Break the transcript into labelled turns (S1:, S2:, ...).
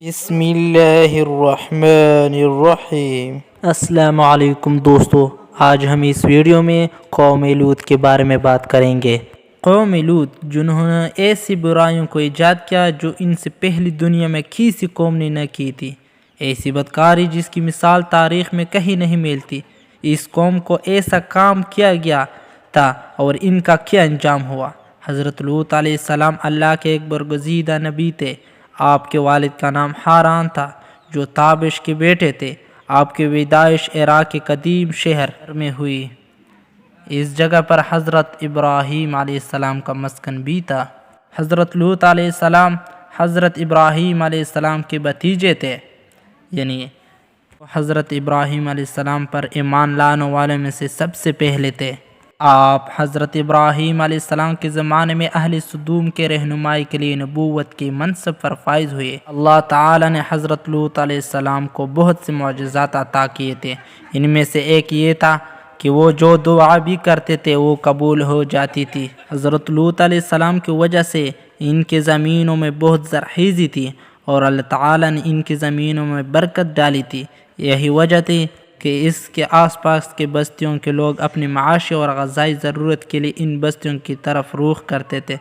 S1: بسم اللہ الرحمن الرحیم۔
S2: السلام علیکم دوستو، آج ہم اس ویڈیو میں قوم لوط کے بارے میں بات کریں گے۔ قوم لوط جنہوں نے ایسی برائیوں کو ایجاد کیا جو ان سے پہلی دنیا میں کسی قوم نے نہ کی تھی، ایسی بدکاری جس کی مثال تاریخ میں کہیں نہیں ملتی۔ اس قوم کو ایسا کام کیا گیا تھا اور ان کا کیا انجام ہوا۔ حضرت لوط علیہ السلام اللہ کے ایک برگزیدہ نبی تھے۔ آپ کے والد کا نام حاران تھا جو تابش کے بیٹے تھے۔ آپ کی پیدائش عراق کے قدیم شہر میں ہوئی۔ اس جگہ پر حضرت ابراہیم علیہ السلام کا مسکن بھی تھا۔ حضرت لوط علیہ السلام حضرت ابراہیم علیہ السلام کے بھتیجے تھے، یعنی حضرت ابراہیم علیہ السلام پر ایمان لانے والوں میں سے سب سے پہلے تھے۔ آپ حضرت ابراہیم علیہ السلام کے زمانے میں اہل سدوم کے رہنمائی کے لیے نبوت کے منصب پر فائز ہوئے۔ اللہ تعالی نے حضرت لوط علیہ السلام کو بہت سے معجزات عطا کیے تھے۔ ان میں سے ایک یہ تھا کہ وہ جو دعا بھی کرتے تھے وہ قبول ہو جاتی تھی۔ حضرت لوط علیہ السلام کی وجہ سے ان کے زمینوں میں بہت زرخیزی تھی اور اللہ تعالی نے ان کی زمینوں میں برکت ڈالی تھی۔ یہی وجہ تھی کہ اس کے آس پاس کے بستیوں کے لوگ اپنی معاشی اور غذائی ضرورت کے لیے ان بستیوں کی طرف رخ کرتے تھے۔